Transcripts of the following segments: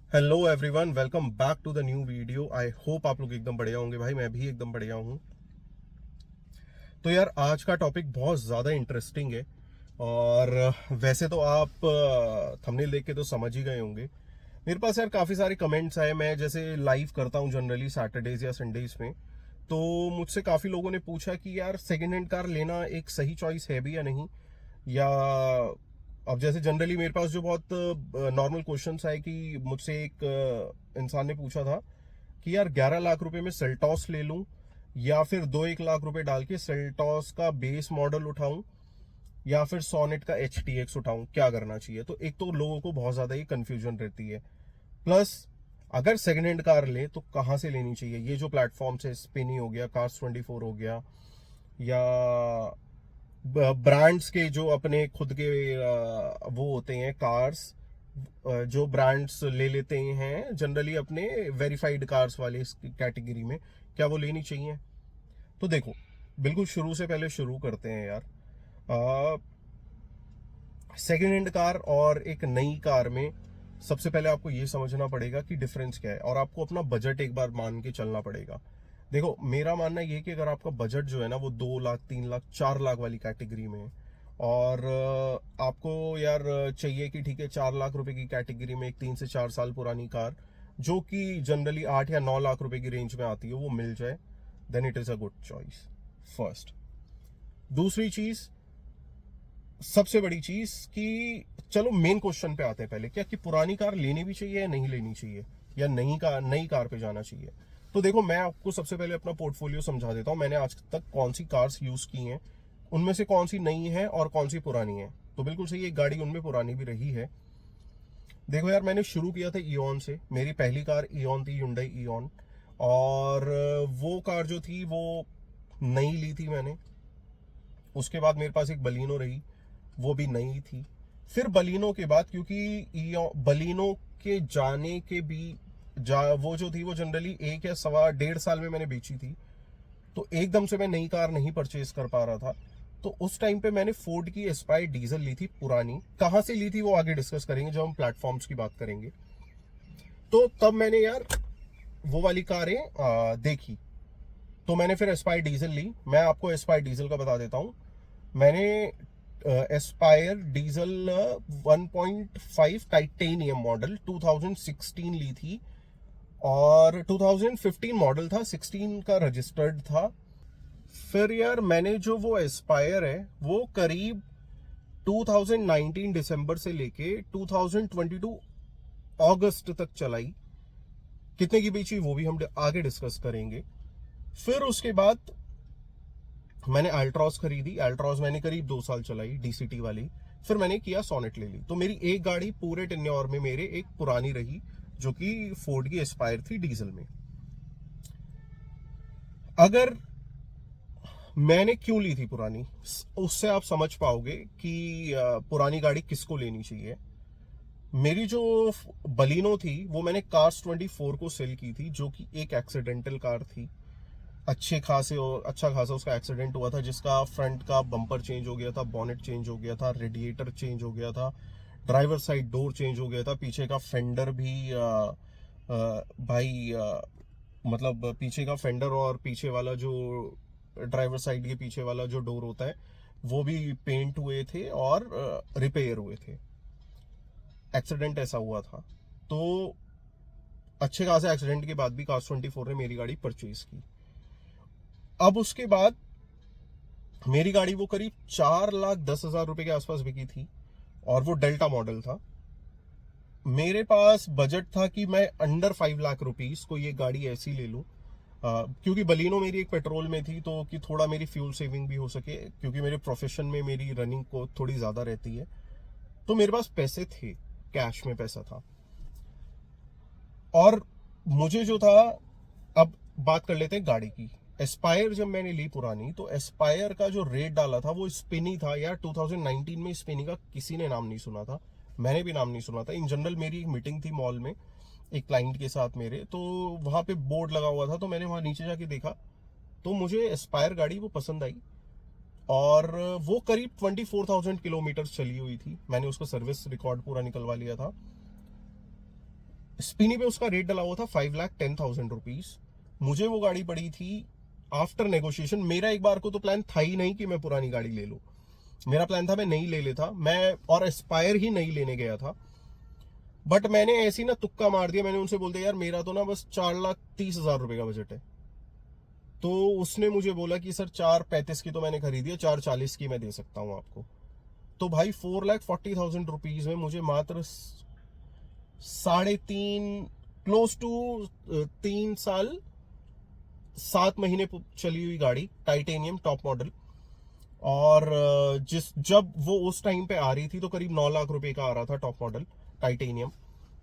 Hello everyone, welcome back to the new video. I hope आप लोग एकदम बढ़िया होंगे। भाई मैं भी एकदम बढ़िया हूँ। तो यार आज का टॉपिक बहुत ज़्यादा इंटरेस्टिंग है। और वैसे तो आप थंबनेल देख के तो समझ ही गए होंगे। मेरे पास यार काफ़ी सारे कमेंट्स आए। मैं जैसे लाइव करता हूँ जनरली सैटरडेज या संडेज में, तो मुझसे काफ़ी लोगों ने पूछा कि यार सेकेंड हैंड कार लेना एक सही चॉइस है भी या नहीं। या अब जैसे जनरली मेरे पास जो बहुत नॉर्मल क्वेश्चंस आए कि मुझसे एक इंसान ने पूछा था कि यार 11 लाख रुपए में सेल्टॉस ले लूं या फिर 2-1 लाख रुपए डाल के सेल्टॉस का बेस मॉडल उठाऊं या फिर सोनेट का HTX उठाऊं, क्या करना चाहिए। तो एक तो लोगों को बहुत ज्यादा ही कंफ्यूजन रहती है। प्लस अगर सेकेंड हैंड कार ले तो कहाँ से लेनी चाहिए। ये जो प्लेटफॉर्म्स है, स्पिनी हो गया, Cars24 हो गया, या ब्रांड्स के जो अपने खुद के वो होते हैं कार्स, जो ब्रांड्स ले लेते हैं जनरली अपने वेरीफाइड कार्स वाले इस कैटेगरी में, क्या वो लेनी चाहिए। तो देखो, बिल्कुल शुरू से पहले शुरू करते हैं यार। सेकेंड हैंड कार और एक नई कार में सबसे पहले आपको ये समझना पड़ेगा कि डिफरेंस क्या है, और आपको अपना बजट एक बार मान के चलना पड़ेगा। देखो, मेरा मानना ये कि अगर आपका बजट जो है ना वो 2 लाख, 3 लाख, 4 लाख वाली कैटेगरी में है, और आपको यार चाहिए कि ठीक है 4 लाख रुपए की कैटेगरी में एक 3 से 4 साल पुरानी कार जो कि जनरली 8 या 9 लाख रुपए की रेंज में आती है वो मिल जाए, then it is a good choice. First. दूसरी चीज, सबसे बड़ी चीज कि चलो मेन क्वेश्चन पे आते हैं पहले, क्या कि पुरानी कार लेनी भी चाहिए या नहीं लेनी चाहिए, या नई कार पे जाना चाहिए। तो देखो, मैं आपको सबसे पहले अपना पोर्टफोलियो समझा देता हूं। मैंने आज तक कौन सी कार्स यूज की हैं, उनमें से कौन सी नई है और कौन सी पुरानी है। तो बिल्कुल सही, एक गाड़ी उनमें पुरानी भी रही है। देखो यार, मैंने शुरू किया था ईऑन से। मेरी पहली कार ईऑन थी, Hyundai ईऑन। और वो कार जो थी वो नई ली थी मैंने। उसके बाद मेरे पास एक बलिनो रही, वो भी नई थी। फिर बलिनो के बाद, क्योंकि बलिनो के जाने के भी वो जो थी वो जनरली 1 या 1.25 साल में मैंने बेची थी, तो एकदम से मैं नई कार नहीं परचेज कर पा रहा था। तो उस टाइम पे मैंने फोर्ड की एस्पायर डीजल ली थी पुरानी। कहाँ से ली थी वो आगे डिस्कस करेंगे जब हम प्लेटफॉर्म्स की बात करेंगे। तो तब मैंने यार वो वाली कारें देखी। तो मैंने फिर एस्पायर डीजल ली। मैं आपको एस्पायर डीजल का बता देता हूँ। मैंने एस्पायर डीजल 1.5 टाइटेनियम मॉडल 2016 ली थी, और 2015 मॉडल था, 16 का रजिस्टर्ड था। फिर यार मैंने जो वो एस्पायर है वो करीब 2019 दिसंबर से लेके 2022 अगस्त तक चलाई। कितने की बेची वो भी हम आगे डिस्कस करेंगे। फिर उसके बाद मैंने अल्ट्रॉस खरीदी। अल्ट्रॉस मैंने करीब 2 साल चलाई, DCT वाली। फिर मैंने किया सोनेट ले ली। तो मेरी एक गाड़ी पूरे टेन्योर में मेरे एक पुरानी रही, जो कि फोर्ड की एस्पायर थी डीजल में। अगर मैंने क्यों ली थी पुरानी, उससे आप समझ पाओगे कि पुरानी गाड़ी किसको लेनी चाहिए। मेरी जो बलिनो थी वो मैंने Cars24 को सेल की थी, जो कि एक एक्सीडेंटल कार थी। अच्छा खासा उसका एक्सीडेंट हुआ था, जिसका फ्रंट का बम्पर चेंज हो गया था, बॉनेट चेंज हो गया था, रेडिएटर चेंज हो गया था, ड्राइवर साइड डोर चेंज हो गया था, पीछे का फेंडर भी भाई मतलब पीछे का फेंडर और पीछे वाला जो ड्राइवर साइड के पीछे वाला जो डोर होता है वो भी पेंट हुए थे और रिपेयर हुए थे। एक्सीडेंट ऐसा हुआ था। तो अच्छे खासे एक्सीडेंट के बाद भी Cars24 ने मेरी गाड़ी परचेज की। अब उसके बाद मेरी गाड़ी वो करीब 4,10,000 रुपए के आसपास बिकी थी, और वो डेल्टा मॉडल था। मेरे पास बजट था कि मैं अंडर 5 लाख रुपीज को ये गाड़ी ऐसी ले लूं, क्योंकि बलिनो मेरी एक पेट्रोल में थी, तो कि थोड़ा मेरी फ्यूल सेविंग भी हो सके, क्योंकि मेरे प्रोफेशन में मेरी रनिंग को थोड़ी ज्यादा रहती है। तो मेरे पास पैसे थे, कैश में पैसा था। और मुझे जो था, अब बात कर लेते हैं गाड़ी की। एस्पायर जब मैंने ली पुरानी, तो एस्पायर का जो रेट डाला था वो स्पिनी था यार। 2019 में स्पिनी का किसी ने नाम नहीं सुना था, मैंने भी नाम नहीं सुना था। इन जनरल मेरी एक मीटिंग थी मॉल में एक क्लाइंट के साथ मेरे, तो वहां पे बोर्ड लगा हुआ था, तो मैंने वहां नीचे जाके देखा, तो मुझे एस्पायर गाड़ी वो पसंद आई। और वो करीब 24,000 किलोमीटर चली हुई थी। मैंने उसका सर्विस रिकॉर्ड पूरा निकलवा लिया था। स्पिनी पे उसका रेट डला हुआ था 5,10,000 रुपीज। मुझे वो गाड़ी पड़ी थी आफ्टर नेगोशिएशन। मेरा एक बार को तो प्लान था ही नहीं कि मैं पुरानी गाड़ी ले लूं, मेरा प्लान था मैं नई ले लेता, मैं और एस्पायर ही नई लेने गया था। बट मैंने ऐसी ना तुक्का मार दिया, मैंने उनसे बोल दिया यार मेरा तो ना बस 4,30,000 रुपए का बजट है। तो उसने मुझे बोला कि सर 4,35 की तो मैंने खरीदी है, 4,40 की मैं दे सकता हूं आपको। तो भाई 4,40,000 रुपीज में मुझे मात्र 3.5 क्लोज टू 3 साल 7 महीने चली हुई गाड़ी, टाइटेनियम टॉप मॉडल। और जब वो उस टाइम पे आ रही थी तो करीब 9 लाख रुपए का आ रहा था टॉप मॉडल टाइटेनियम।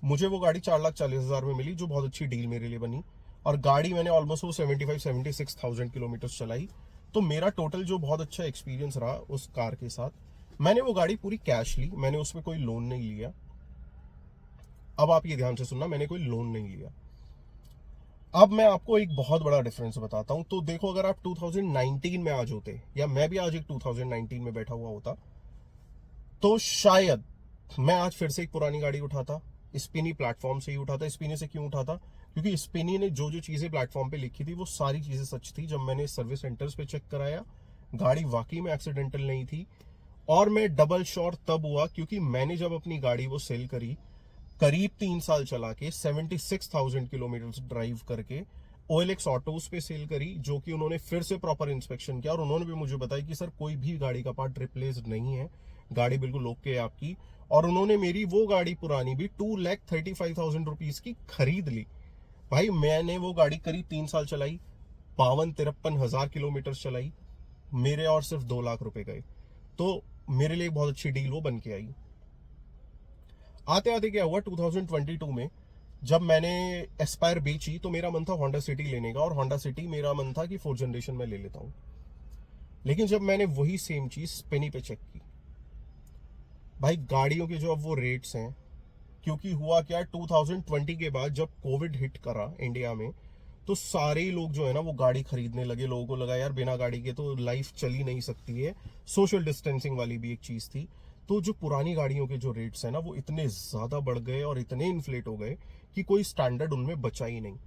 मुझे वो गाड़ी 4,40,000 में मिली, जो बहुत अच्छी डील मेरे लिए बनी। और गाड़ी मैंने ऑलमोस्ट वो 75-76,000 किलोमीटर चलाई। तो मेरा टोटल जो बहुत अच्छा एक्सपीरियंस रहा उस कार के साथ, मैंने वो गाड़ी पूरी कैश ली, मैंने उसमें कोई लोन नहीं लिया। अब आप ये ध्यान से सुनना, मैंने कोई लोन नहीं लिया। अब मैं आपको एक बहुत बड़ा डिफरेंस बताता हूं। तो देखो, अगर आप 2019 में आज होते, या मैं भी आज एक 2019 में बैठा हुआ होता, तो शायद मैं आज फिर से एक पुरानी गाड़ी उठाता, स्पिनी प्लेटफॉर्म से ही उठाता। स्पिनी से क्यों उठाता? क्योंकि स्पिनी ने जो जो चीजें प्लेटफॉर्म पे लिखी थी वो सारी चीजें सच थी। जब मैंने सर्विस सेंटर्स पे चेक कराया, गाड़ी वाकई में एक्सीडेंटल नहीं थी। और मैं डबल श्योर तब हुआ क्योंकि मैंने जब अपनी गाड़ी वो सेल करी, करीब 3 साल चला के 76,000 किलोमीटर ड्राइव करके OLX ऑटोज पे सेल करी, जो कि उन्होंने फिर से प्रॉपर इंस्पेक्शन किया। और उन्होंने भी मुझे बताया कि सर कोई भी गाड़ी का पार्ट रिप्लेस नहीं है, गाड़ी बिल्कुल ओके है आपकी। और उन्होंने मेरी वो गाड़ी पुरानी भी 2,35,000 रुपीज की खरीद ली। भाई मैंने वो गाड़ी करीब 3 साल चलाई, 52-53 हजार किलोमीटर चलाई, मेरे और सिर्फ 2 लाख रुपए गए। तो मेरे लिए बहुत अच्छी डील वो बन के आई। आते आते क्या हुआ, 2022 में जब मैंने एस्पायर बेची तो मेरा मन था होंडा सिटी लेने का, और होंडा सिटी मेरा मन था कि 4th जनरेशन में ले लेता हूं। लेकिन जब मैंने वही सेम चीज स्पिनी पे चेक की, भाई गाड़ियों के जो अब वो रेट्स हैं, क्योंकि हुआ क्या 2020 के बाद जब कोविड हिट करा इंडिया में, तो सारे लोग जो है ना वो गाड़ी खरीदने लगे। लोगों को लगा यार बिना गाड़ी के तो लाइफ चल ही नहीं सकती है। सोशल डिस्टेंसिंग वाली भी एक चीज थी। तो जो पुरानी गाड़ियों के जो रेट्स है ना वो इतने ज्यादा बढ़ गए और इतने इन्फ्लेट हो गए कि कोई स्टैंडर्ड उनमें बचा ही नहीं।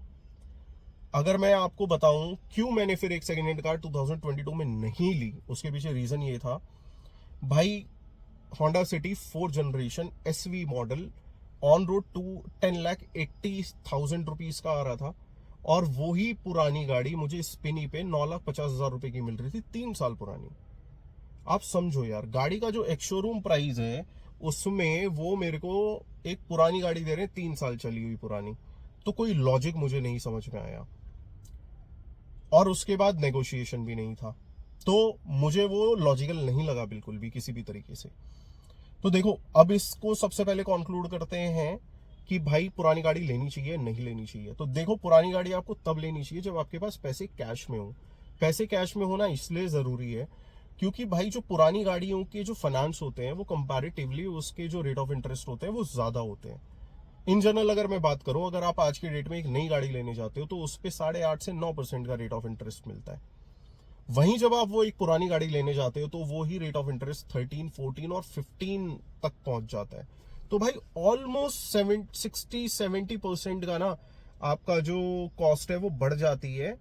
अगर मैं आपको बताऊं क्यों मैंने फिर एक सेकेंड हैंड कार 2022 में नहीं ली, उसके पीछे रीजन ये था, भाई Honda city 4th generation SV model on road 10,80,000 rupees का आ रहा था। और वही पुरानी गाड़ी मुझे स्पिनी पे 9,50,000 रुपए की मिल रही थी, 3 साल पुरानी। आप समझो यार, गाड़ी का जो एक्स शोरूम प्राइस है उसमें वो मेरे को एक पुरानी गाड़ी दे रहे हैं, 3 साल चली हुई पुरानी। तो कोई लॉजिक मुझे नहीं समझ में आया। और उसके बाद नेगोशिएशन भी नहीं था, तो मुझे वो लॉजिकल नहीं लगा बिल्कुल भी किसी भी तरीके से। तो देखो, अब इसको सबसे पहले कंक्लूड करते हैं कि भाई पुरानी गाड़ी लेनी चाहिए नहीं लेनी चाहिए। तो देखो, पुरानी गाड़ी आपको तब लेनी चाहिए जब आपके पास पैसे कैश में हो। पैसे कैश में होना इसलिए जरूरी है क्योंकि भाई जो पुरानी गाड़ियों के जो फाइनेंस होते हैं वो कंपैरेटिवली उसके जो रेट ऑफ इंटरेस्ट होते हैं वो ज्यादा होते हैं। इन जनरल अगर मैं बात करूं, अगर आप आज की डेट में एक नई गाड़ी लेने जाते हो तो उस पर 8.5 से 9% का रेट ऑफ इंटरेस्ट मिलता है। वहीं जब आप वो एक पुरानी गाड़ी लेने जाते हो तो वो ही रेट ऑफ इंटरेस्ट 13, 14 और 15 तक पहुंच जाता है। तो भाई ऑलमोस्ट 60-70% का ना आपका जो कॉस्ट है वो बढ़ जाती है,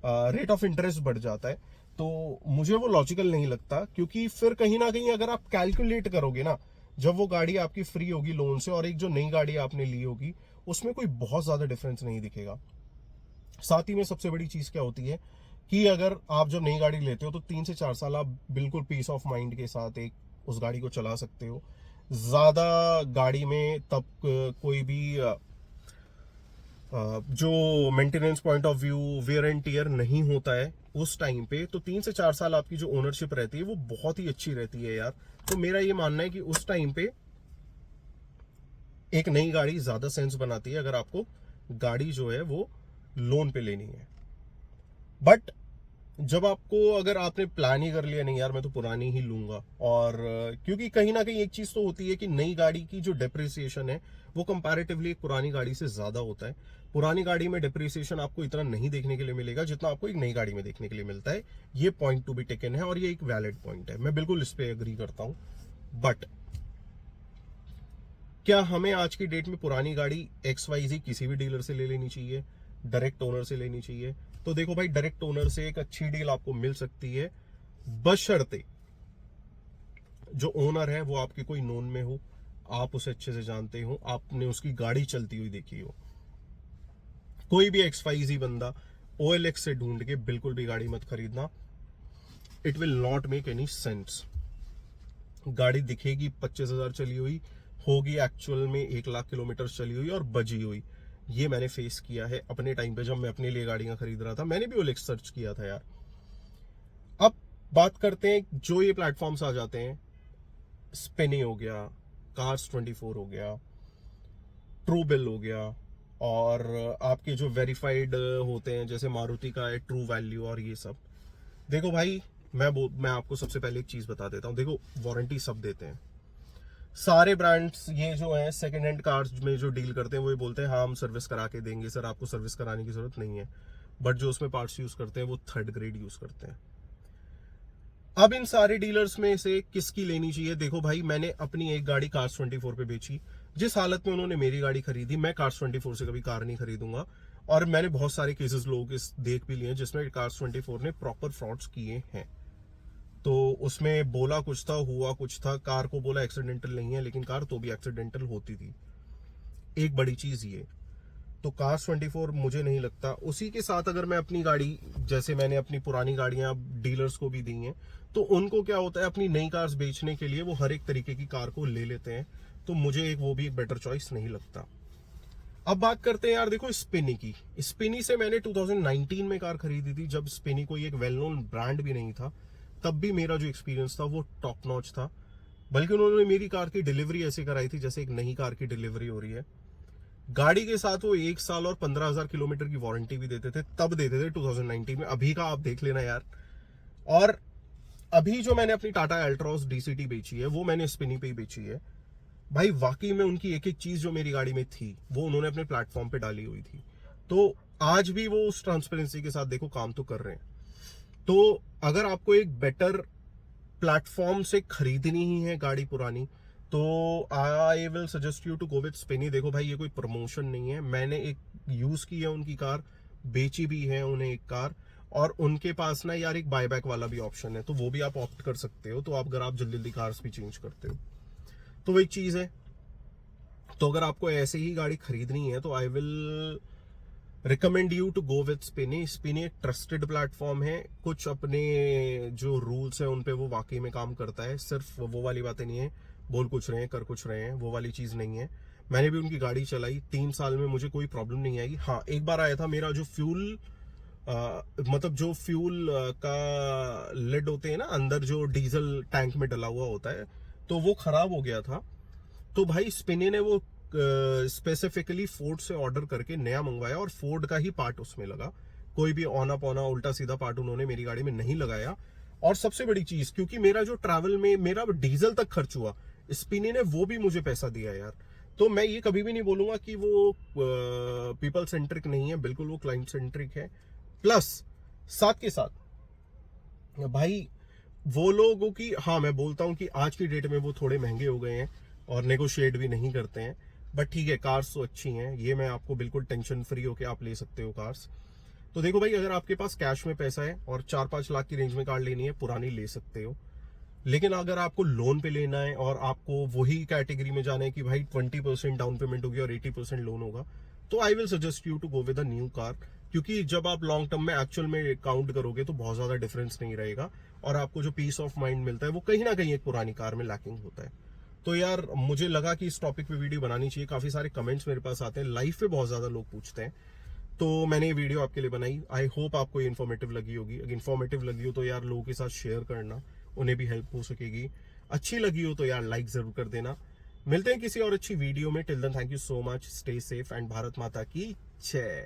रेट ऑफ इंटरेस्ट बढ़ जाता है। तो मुझे वो लॉजिकल नहीं लगता, क्योंकि फिर कहीं ना कहीं अगर आप कैलकुलेट करोगे ना, जब वो गाड़ी आपकी फ्री होगी लोन से और एक जो नई गाड़ी आपने ली होगी, उसमें कोई बहुत ज्यादा डिफरेंस नहीं दिखेगा। साथ ही में सबसे बड़ी चीज क्या होती है कि अगर आप जब नई गाड़ी लेते हो तो 3 से 4 साल आप बिल्कुल पीस ऑफ माइंड के साथ एक उस गाड़ी को चला सकते हो। ज्यादा गाड़ी में तब कोई भी जो maintenance point of view wear and tear नहीं होता है उस टाइम पे। तो 3 से 4 साल आपकी जो ओनरशिप रहती है वो बहुत ही अच्छी रहती है यार। तो मेरा ये मानना है कि उस टाइम पे एक नई गाड़ी ज्यादा सेंस बनाती है अगर आपको गाड़ी जो है वो लोन पे लेनी है। बट जब आपको, अगर आपने प्लान ही कर लिया नहीं यार मैं तो पुरानी ही लूंगा, और क्योंकि कहीं ना कहीं एक चीज तो होती है कि नई गाड़ी की जो डेप्रिसिएशन है वो कंपैरेटिवली एक पुरानी गाड़ी से ज्यादा होता है। पुरानी गाड़ी में डेप्रिसिएशन आपको इतना नहीं देखने के लिए मिलेगा जितना आपको एक नई गाड़ी में देखने के लिए मिलता है। ये पॉइंट टू बी टेकन है और ये एक वैलिड पॉइंट है, मैं बिल्कुल इस पे एग्री करता हूं। बट क्या हमें आज की डेट में पुरानी गाड़ी XYZ किसी भी डीलर से ले लेनी चाहिए, डायरेक्ट ओनर से लेनी चाहिए? तो देखो भाई, डायरेक्ट ओनर से एक अच्छी डील आपको मिल सकती है, बशर्ते जो ओनर है वो आपके कोई नोन में हो, आप उसे अच्छे से जानते हो, आपने उसकी गाड़ी चलती हुई देखी हो। कोई भी XYZ बंदा OLX से ढूंढ के बिल्कुल भी गाड़ी मत खरीदना, it will not make any sense. गाड़ी दिखेगी 25,000 चली हुई, होगी एक्चुअल में 1 लाख किलोमीटर चली हुई और बजी हुई। ये मैंने फेस किया है अपने टाइम पे, जब मैं अपने लिए गाड़ियां खरीद रहा था। मैंने भी OLX सर्च किया था यार। अब बात करते हैं जो ये प्लेटफॉर्म्स आ जाते हैं, स्पेनी हो गया, Cars24 हो गया, ट्रूबिल हो गया, और आपके जो वेरीफाइड होते हैं जैसे मारुति का है ट्रू वैल्यू और ये सब। देखो भाई, मैं आपको सबसे पहले एक चीज बता देता हूँ। देखो, वारंटी सब देते हैं, सारे ब्रांड्स ये जो है सेकंड हैंड कार्स में जो डील करते हैं वो ये बोलते हैं हाँ हम सर्विस करा के देंगे सर, आपको सर्विस कराने की जरूरत नहीं है। बट जो उसमें पार्ट्स यूज करते हैं वो थर्ड ग्रेड यूज करते हैं। अब इन सारे डीलर्स में से किसकी लेनी चाहिए? देखो भाई, मैंने अपनी एक गाड़ी Cars24 पे बेची, जिस हालत में उन्होंने मेरी गाड़ी खरीदी, मैं Cars24 से कभी कार नहीं खरीदूंगा। और मैंने बहुत सारे केसेस लोगों के देख भी लिए जिसमें Cars24 ने प्रॉपर फ्रॉड्स किए हैं। तो उसमें बोला कुछ था, हुआ कुछ था। कार को बोला एक्सीडेंटल नहीं है, लेकिन कार तो भी एक्सीडेंटल होती थी। एक बड़ी चीज ये। तो Cars24 मुझे नहीं लगता। उसी के साथ अगर मैं अपनी गाड़ी, जैसे मैंने अपनी पुरानी गाड़ियां डीलर्स को भी दी हैं, तो उनको क्या होता है, अपनी नई कार्स बेचने के लिए वो हर एक तरीके की कार को ले लेते हैं। तो मुझे वो भी एक बेटर चॉइस नहीं लगता। अब बात करते हैं यार, देखो स्पिनी की। स्पिनी से मैंने 2019 में कार खरीदी थी, जब स्पिनी कोई एक वेल नोन ब्रांड भी नहीं था। तब भी मेरा जो एक्सपीरियंस था वो टॉप नॉच था। बल्कि उन्होंने मेरी कार की डिलीवरी ऐसे कराई थी जैसे एक नई कार की डिलीवरी हो रही है। गाड़ी के साथ वो 1 साल और 15,000 किलोमीटर की वारंटी भी देते थे, तब देते थे 2019 में। अभी का आप देख लेना यार। और अभी जो मैंने अपनी टाटा अल्ट्रॉस DCT बेची है, वो मैंने स्पिनी पे ही बेची है। भाई वाकई में उनकी एक एक चीज जो मेरी गाड़ी में थी वो उन्होंने अपने प्लेटफॉर्म पे डाली हुई थी। तो आज भी वो उस ट्रांसपेरेंसी के साथ देखो काम तो कर रहे हैं। तो अगर आपको एक बेटर प्लेटफॉर्म से खरीदनी ही है गाड़ी पुरानी, तो I will suggest you to go with Spinny. देखो भाई, ये कोई प्रमोशन नहीं है, मैंने एक यूज की है उनकी कार, बेची भी है उन्हें एक कार। और उनके पास ना यार एक बायबैक वाला भी ऑप्शन है, तो वो भी आप ऑप्ट कर सकते हो। तो आप अगर आप जल्दी जल्दी कार्स भी चेंज करते हो तो वो एक चीज है। तो अगर आपको ऐसे ही गाड़ी खरीदनी है तो I will recommend you to go with Spinny. Spinny एक ट्रस्टेड प्लेटफॉर्म है, कुछ अपने जो रूल्स है उन पे वो वाकई में काम करता है। सिर्फ वो वाली बातें नहीं है, बोल कुछ रहे हैं कर कुछ रहे हैं, वो वाली चीज नहीं है। मैंने भी उनकी गाड़ी चलाई, 3 साल में मुझे कोई प्रॉब्लम नहीं आई। हाँ, एक बार आया था, मेरा जो फ्यूल मतलब जो फ्यूल का लिड होते हैं ना अंदर, जो डीजल टैंक में डला हुआ होता है, तो वो खराब हो गया था। तो भाई स्पिनी ने वो स्पेसिफिकली फोर्ड से ऑर्डर करके नया मंगवाया और फोर्ड का ही पार्ट उसमें लगा। कोई भी औना पौना उल्टा सीधा पार्ट उन्होंने मेरी गाड़ी में नहीं लगाया। और सबसे बड़ी चीज, क्योंकि मेरा जो ट्रैवल में मेरा डीजल तक खर्च हुआ, स्पिनी ने वो भी मुझे पैसा दिया यार। तो मैं ये कभी भी नहीं बोलूंगा कि वो पीपल सेंट्रिक नहीं है, बिल्कुल वो क्लाइंट सेंट्रिक है। प्लस साथ के साथ भाई वो लोगों की, हाँ मैं बोलता हूं कि आज की डेट में वो थोड़े महंगे हो गए हैं और नेगोशिएट भी नहीं करते हैं। बट ठीक है, कार्स तो अच्छी हैं, ये मैं आपको बिल्कुल टेंशन फ्री होके आप ले सकते हो कार्स। तो देखो भाई, अगर आपके पास कैश में पैसा है और 4-5 लाख की रेंज में कार लेनी है, पुरानी ले सकते हो। लेकिन अगर आपको लोन पे लेना है और आपको वही कैटेगरी में जाना है कि भाई 20% डाउन पेमेंट होगी और 80% लोन होगा, तो I will suggest you to go with a new car. क्योंकि जब आप लॉन्ग टर्म में एक्चुअल में काउंट करोगे तो बहुत ज्यादा डिफरेंस नहीं रहेगा, और आपको जो पीस ऑफ माइंड मिलता है वो कहीं ना कहीं एक पुरानी कार में लैकिंग होता है। तो यार मुझे लगा कि इस टॉपिक पे वीडियो बनानी चाहिए। काफी सारे कमेंट्स मेरे पास आते हैं, लाइफ पे बहुत ज्यादा लोग पूछते हैं, तो मैंने ये वीडियो आपके लिए बनाई। आई होप आपको ये इन्फॉर्मेटिव लगी होगी। अगर इन्फॉर्मेटिव लगी हो तो यार लोगों के साथ शेयर करना, उन्हें भी हेल्प हो सकेगी। अच्छी लगी हो तो यार लाइक जरूर कर देना। मिलते हैं किसी और अच्छी वीडियो में। Till then thank you so much, stay safe and Bharat माता की जय।